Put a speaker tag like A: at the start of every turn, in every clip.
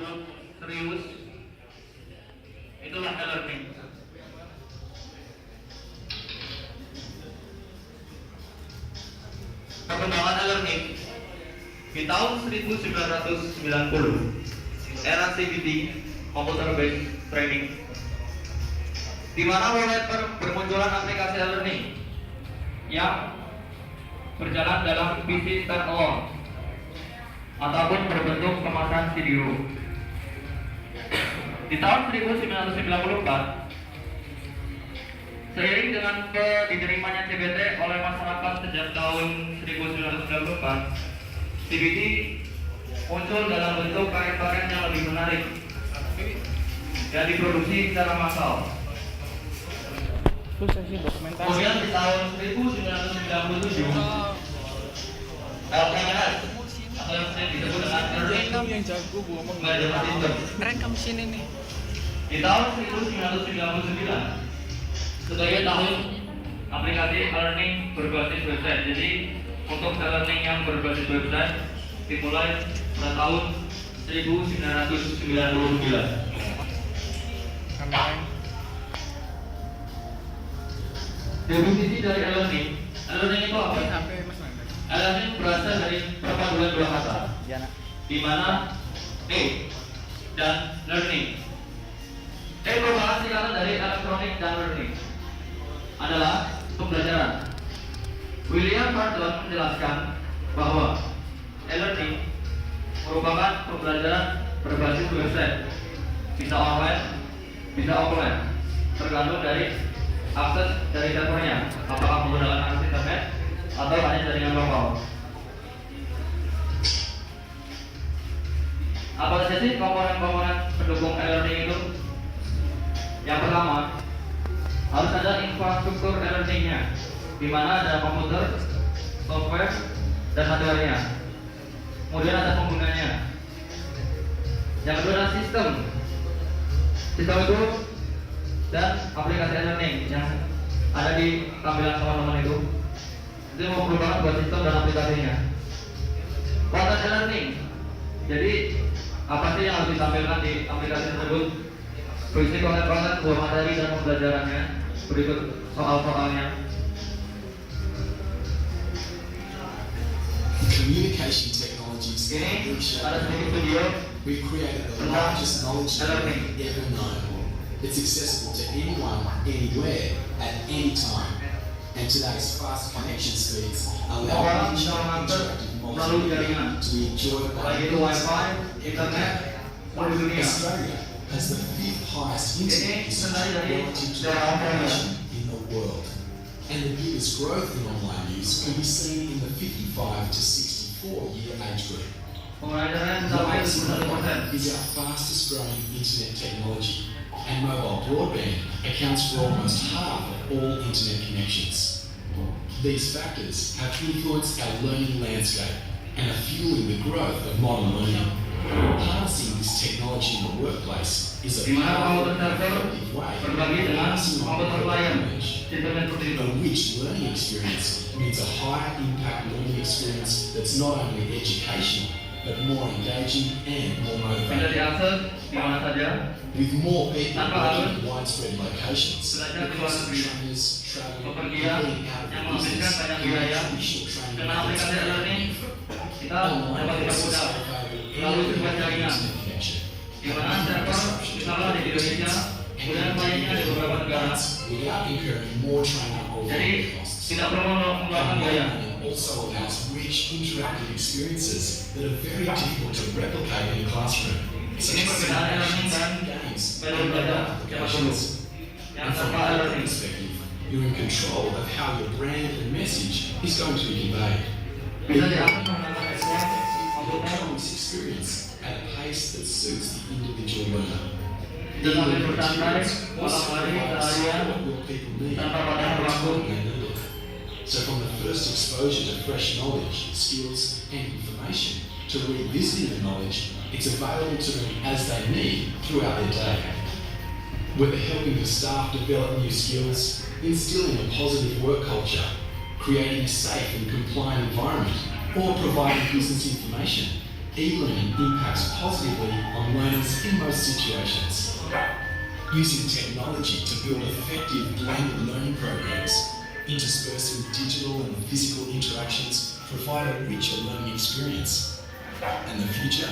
A: duduk serius, itulah e-learning. Perkembangan e-learning di tahun 1990, era CBT (Computer Based Training), di mana mulai bermunculan aplikasi e-learning yang berjalan dalam PC standalone ataupun berbentuk kemasan video. Di tahun 1994, seiring dengan diterimanya CBT oleh masyarakat sejak tahun 1994, CBT muncul dalam bentuk varian yang lebih menarik dan diproduksi secara massal. Kemudian di tahun 1997, LMS atau yang sering disebut dengan
B: rekam sini nih.
A: Di tahun 1999 sebagai tahun aplikasi e-learning berbasis website. Jadi untuk e-learning yang berbasis website dimulai pada tahun 1999. Definisi dari e-learning itu apa? E-learning berasal dari perpaduan dua kata, di mana E dan learning. E merupakan singkatan dari electronic dan learning, adalah pembelajaran. William Barton menjelaskan bahwa e-learning merupakan pembelajaran berbasis website, bisa online, bisa offline, tergantung dari akses dari servernya, apakah menggunakan akses internet atau hanya jaringan lokal. Apa saja sih komponen-komponen pendukung e-learning itu? Yang pertama, harus ada infrastruktur e-learningnya, di mana ada komputer, software, dan hardware-nya. Kemudian ada penggunanya. Yang kedua adalah sistem itu dan aplikasi e-learning yang ada di tampilan teman-teman itu merupakan buat sistem dan aplikasinya. Konten e-learning, jadi apa sih yang harus ditampilkan di aplikasi tersebut? Berisi konten-konten buah materi dan pembelajarannya. Berikut soal-soalnya.
C: Communication technologies
A: Ini ada sedikit video
C: we've created the largest knowledge network ever known. It's accessible to anyone, anywhere, at any time. And today's fast connection speeds allow
A: Orang
C: each
A: bisa mengakses
C: interactive
A: melalui jaringan,
C: to enjoy
A: baik itu wifi, internet, seluruh dunia.
C: Australia has the fifth highest
A: Ini
C: internet
A: sebenarnya dari
C: relative to
A: daerah
C: population in the world. And the biggest growth in online use can be seen in the 55 to 64 year age group.
A: Penggunaan internet mencapai 71%.
C: Is our fastest growing internet technology, and mobile broadband accounts for almost half of all internet connections. These factors have influenced our learning landscape and are fueling the growth of modern learning. Harnessing this technology in the workplace is a
A: Di mana
C: powerful
A: komputer
C: and
A: server
C: effective way
A: berbagi
C: of
A: dengan
C: passing on
A: komputer klien,
C: knowledge.
A: internet seperti itu.
C: A rich learning experience means a higher impact learning experience that's not only educational, but more engaging and more
A: Bisa
C: motivating.
A: diakses di mana saja.
C: With more people
A: Tanpa
C: working
A: harus
C: in widespread locations,
A: belajar
C: the
A: di luar
C: cost of
A: negeri.
C: trainers traveling
A: Bepergian
C: and being out of
A: yang
C: the
A: menghabiskan
C: business
A: banyak
C: through
A: biaya.
C: traditional training
A: Dengan aplikasi
C: methods.
A: e-learning, kita
C: Online
A: dapat
C: courses
A: dipermudah
C: are available
A: melalui sebuah
C: anywhere
A: jaringan,
C: internet connection.
A: di mana server misalnya di Indonesia, kemudian kliennya di beberapa negara.
C: Without incurring more training or
A: Jadi
C: learning costs.
A: tidak perlu mengeluarkan biaya.
C: Online also allows rich interactive experiences that are very difficult to replicate in a classroom.
A: Ini perbedaan e-learning dan
C: games,
A: metode belajar siapa dulu. Yang
C: and from
A: tanpa
C: a learning
A: e-learning,
C: perspective, you're in control of how your brand and message is going to be conveyed.
A: bisa diakses menggunakan handphone, komputer,
C: Control this experience at a pace that suits the individual learner.
A: bisa sambil bersantai, malam hari, seharian,
C: What people need
A: tanpa batas
C: every
A: waktu.
C: time they need it. So from the first exposure to fresh knowledge, skills and information, to revisiting the knowledge, it's available to them as they need throughout their day. Whether helping the staff develop new skills, instilling a positive work culture, creating a safe and compliant environment, or providing business information, e-learning impacts positively on learners in most situations. Using technology to build effective blended learning programs, interspersed with digital and physical interactions, provide a richer learning experience. And the future?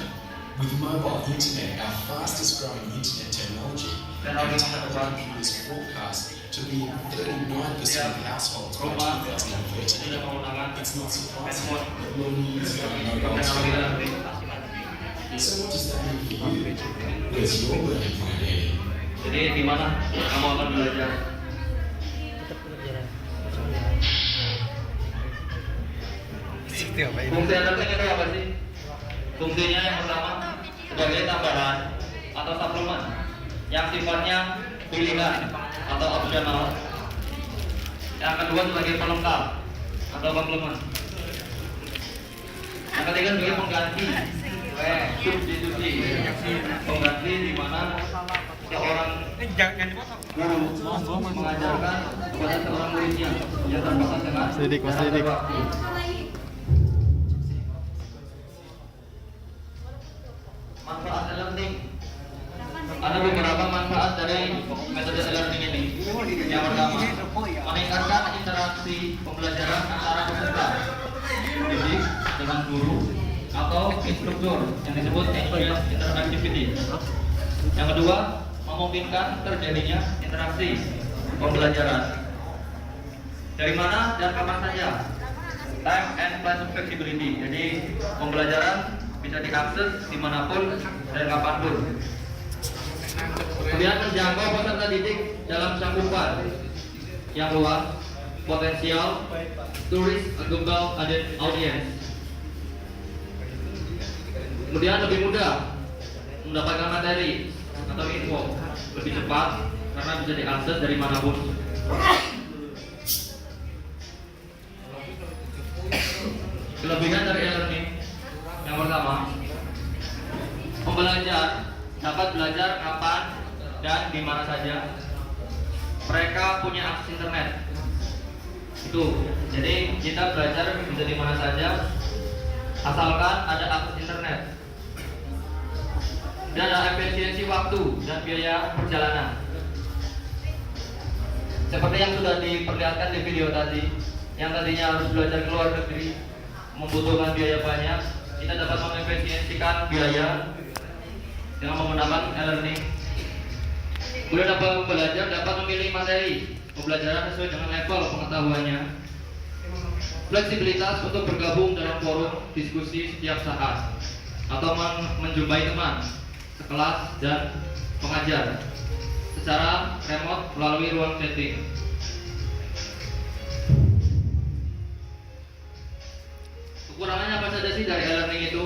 C: With mobile internet, our fastest growing internet technology, and tablet computers forecast to be in 39% of households by 2013, it's not surprising that learning is going mobile too. So what does that mean for you? Where's your learning plan heading?
A: Jadi di mana kamu akan belajar? Fungsi learning itu apa sih? Fungsinya yang pertama sebagai tambahan atau suplemen yang sifatnya pilihan atau opsional. Yang kedua sebagai pelengkap atau komplement. Yang ketiga sebagai pengganti, substitusi, pengganti di mana seorang guru mengajarkan kepada seorang muridnya yang terbatas dengan waktu. Manfaat e-learning. Ada beberapa manfaat dari metode e-learning ini. Yang pertama, meningkatkan interaksi pembelajaran antara peserta didik dengan guru atau instruktur yang disebut engaged interactivity. Yang kedua, memungkinkan terjadinya interaksi pembelajaran dari mana dan kapan saja. Time and place flexibility. Jadi pembelajaran bisa diakses dimanapun dan kapanpun. Kemudian menjangkau peserta didik dalam cakupan yang luas, potensial, turis global audience. Kemudian lebih mudah mendapatkan materi atau info, lebih cepat karena bisa diakses dari manapun. Kelebihan dari e-learning yang pertama, pembelajar dapat belajar kapan dan di mana saja. Mereka punya akses internet. Itu, jadi kita belajar bisa di mana saja, asalkan ada akses internet. Dan ada efisiensi waktu dan biaya perjalanan. Seperti yang sudah diperlihatkan di video tadi, yang tadinya harus belajar ke luar negeri, membutuhkan biaya banyak, kita dapat mengefisiensikan biaya dengan menggunakan e-learning. Kemudian dapat belajar dapat memilih materi pembelajaran sesuai dengan level pengetahuannya. Fleksibilitas untuk bergabung dalam forum diskusi setiap saat atau menjumpai teman sekelas dan pengajar secara remote melalui ruang chatting. Kekurangannya apa saja sih dari e-learning itu?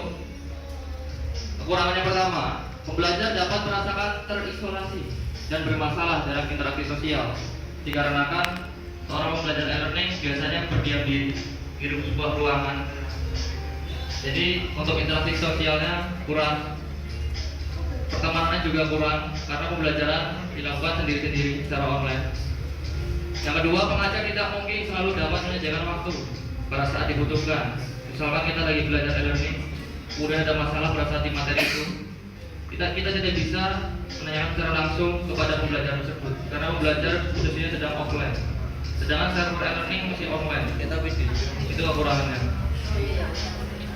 A: Kekurangannya pertama, pembelajar dapat merasakan terisolasi dan bermasalah dalam interaksi sosial dikarenakan seorang pembelajar e-learning biasanya berdiam diri di sebuah ruangan. Jadi untuk interaksi sosialnya kurang, pertemanannya juga kurang karena pembelajaran dilakukan sendiri-sendiri secara online. Yang kedua, pengajar tidak mungkin selalu dapat menyediakan waktu pada saat dibutuhkan. Misalkan kita lagi belajar e-learning, kemudian ada masalah pada saat di materi itu, kita tidak bisa menanyakan secara langsung kepada pembelajar tersebut karena pembelajar posisinya sedang offline, sedangkan server e-learning masih online. Itu kekurangannya.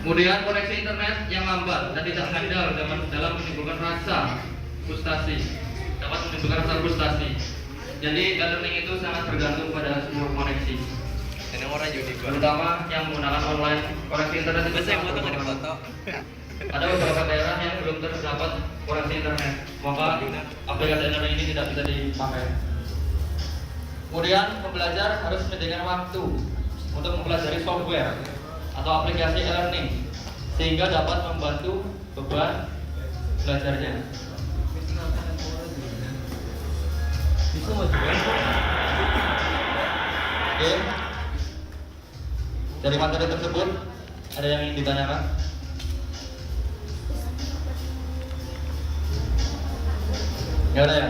A: Kemudian koneksi internet yang lambat dan tidak handal dalam menimbulkan rasa frustasi, dapat menimbulkan rasa frustasi. Jadi e-learning itu sangat bergantung pada sebuah koneksi. Terutama yang menggunakan online, koneksi internet itu ada beberapa daerah yang belum terdapat koneksi internet, maka aplikasi e-learning ini tidak bisa dipakai. Kemudian pembelajar harus menyediakan waktu untuk mempelajari software atau aplikasi e-learning sehingga dapat membantu beban belajarnya. Oke. Dari materi tersebut ada yang ingin ditanyakan? Gak ada ya?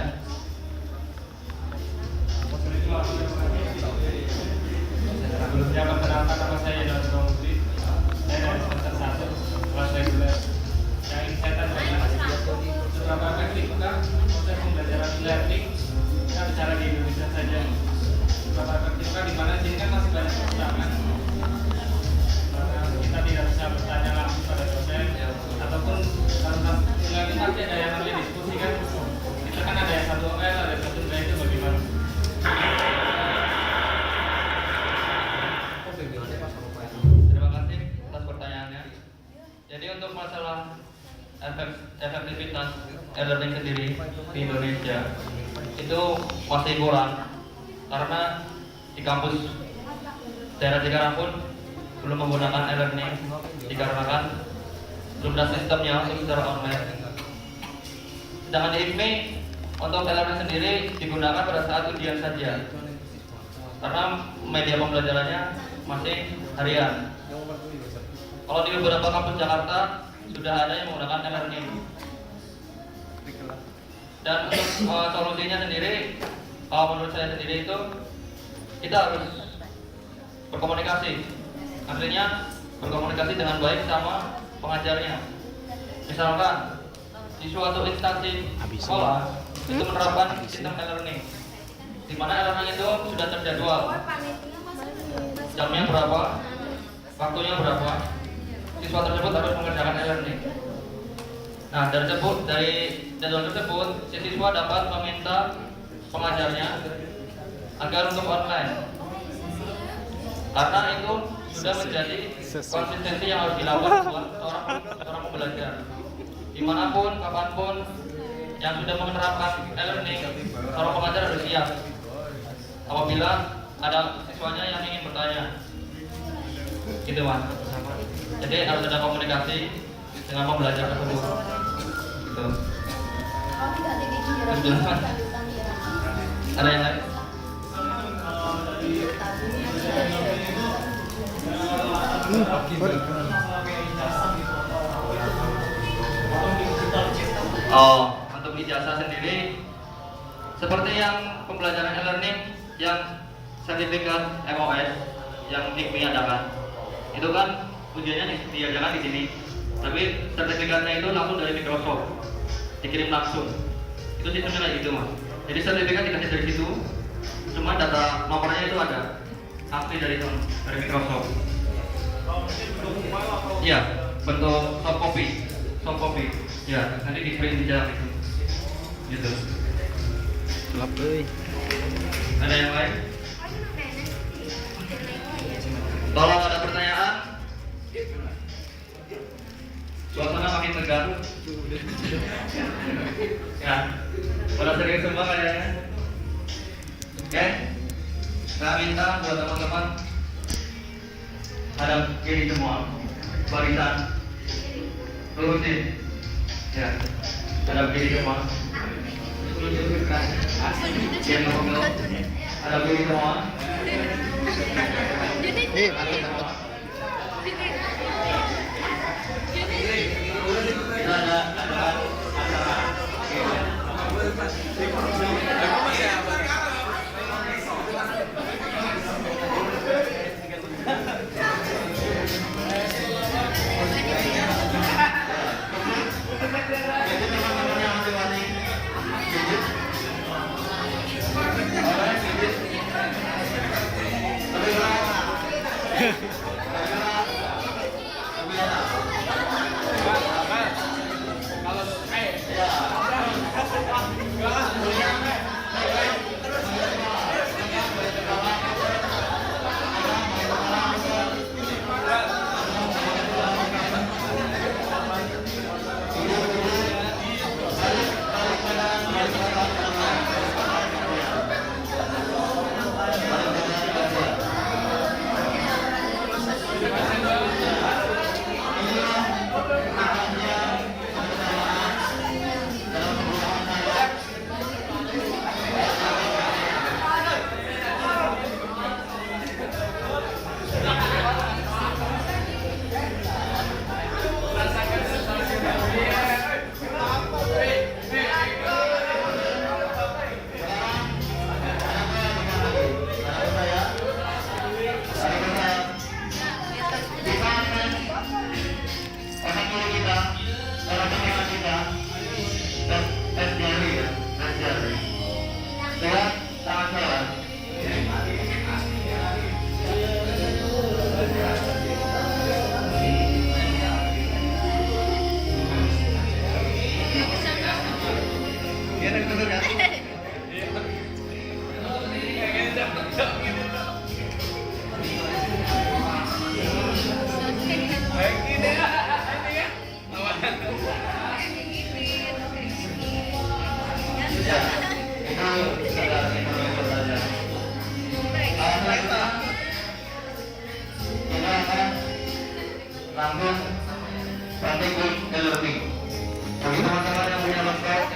B: Sebelumnya perkenalkan nama saya Dr. Mufti. Saya dari semester 1 kelas reguler apakah proses pembelajaran learning kita bicara di Indonesia saja seberapa efektifkah, di mana sini kan masih banyak kekurangan, kita tidak bisa bertanya langsung pada dosen ataupun tentang learning pasti ada yang namanya diskusi kan, kita kan ada yang satu OL, ada yang satu enggak, itu bagaimana?
A: Terima kasih atas pertanyaannya. Jadi untuk masalah efektivitas e-learning sendiri di Indonesia itu masih kurang, karena di kampus daerah Cikarang pun belum menggunakan e-learning dikarenakan belum ada sistemnya untuk secara online. Sedangkan di IPMI untuk e-learning sendiri digunakan pada saat ujian saja, karena media pembelajarannya masih harian. Kalau di beberapa kampus Jakarta sudah ada yang menggunakan e-learning. Dan untuk solusinya sendiri, kalau menurut saya sendiri itu kita harus berkomunikasi. Artinya berkomunikasi dengan baik sama pengajarnya. Misalkan di suatu instansi sekolah itu menerapkan sistem e-learning, di mana e-learning itu sudah terjadwal, jamnya berapa, waktunya berapa, siswa tersebut harus mengerjakan e-learning. Nah, dari jadwal tersebut, siswa dapat meminta pengajarnya agar untuk online, karena itu sudah menjadi konsistensi yang harus dilakukan buat seorang pembelajar. Dimanapun, kapanpun yang sudah menerapkan e-learning, seorang pengajar harus siap apabila ada siswanya yang ingin bertanya. Gitu Mas. Jadi harus ada komunikasi dengan pembelajar tersebut. Gitu. Ada yang lain? Oh, untuk ijazah sendiri seperti yang pembelajaran e-learning yang sertifikat MOS yang IPMI adakan, itu kan ujiannya diadakan di sini, tapi sertifikatnya itu langsung dari Microsoft, dikirim langsung. Itu sistemnya kayak gitu Mas. Jadi sertifikat dikasih dari situ, cuma data nomornya itu ada asli dari Microsoft. Iya, bentuk soft copy. Ya, nanti di print di jalan itu. Gitu. Ada yang lain? Kalau ada pertanyaan, suasana makin tegang. Ya, pada serius semua kayaknya. Oke, saya minta buat teman-teman hadap kiri semua, barisan, lurusin. Ya, hadap kiri semua. Hadap kiri semua. Kita ada acara.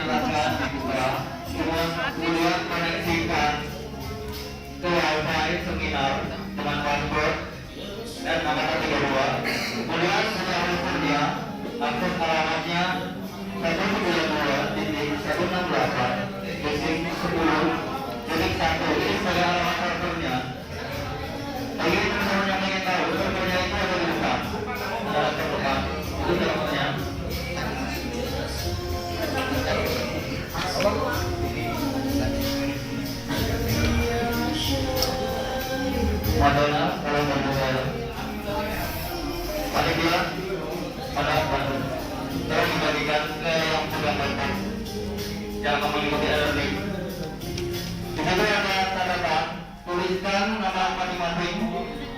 A: silakan dibuka. Kemudian koneksikan ke wifi seminar dengan password dan nama 32. Kemudian sudah usernya, akses alamatnya 192.168.10.1. Ini sebagai alamat servernya. Bagi teman-teman yang ingin tahu, servernya itu ada di depan, ada terdepan. Itu servernya. Madonna, kalau berbuka, panitia, pada Bandung, terus dibagikan ke yang sudah mampu, yang mengikuti e-learning. Di situ ada catatan, tuliskan nama masing-masing,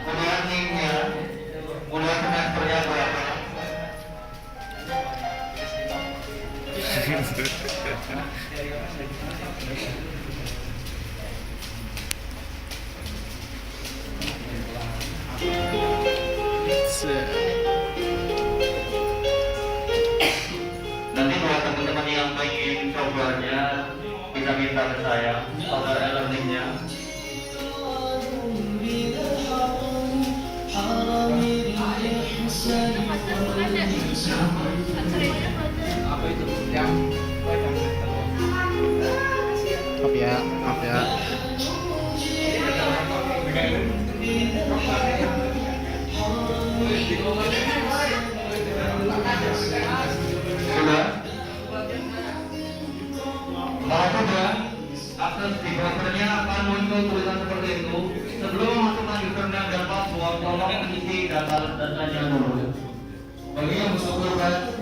A: kemudian linknya, kemudian semesternya berapa. Nanti buat teman-teman yang ingin coba-nya bisa minta ke saya software e-learningnya.
B: Apa itu? Yang
D: Maaf ya.
A: Sudah? Kalau sudah, akses di browsernya akan muncul tulisan seperti itu. Sebelum masukkan username dan password, tolong isi datanya dulu. Bagi yang butuh korban,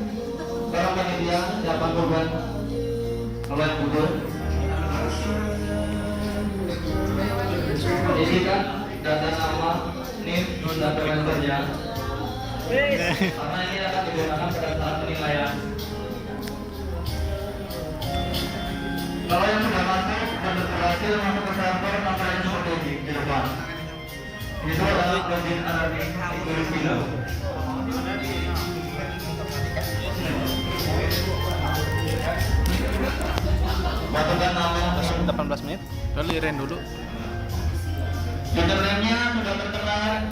A: sekarang panitia siapa korban? Kalau yang butuh, isikan data nama, NIM, dan semesternya. Karena ini akan digunakan pada saat penilaian. Kalau yang sudah masuk dan berhasil masuk ke server, namanya seperti ini di depan. Itu adalah login e-learning tulis bilang. Masukkan nama
D: 18 menit. Lalu iren dulu.
A: username-nya sudah tertera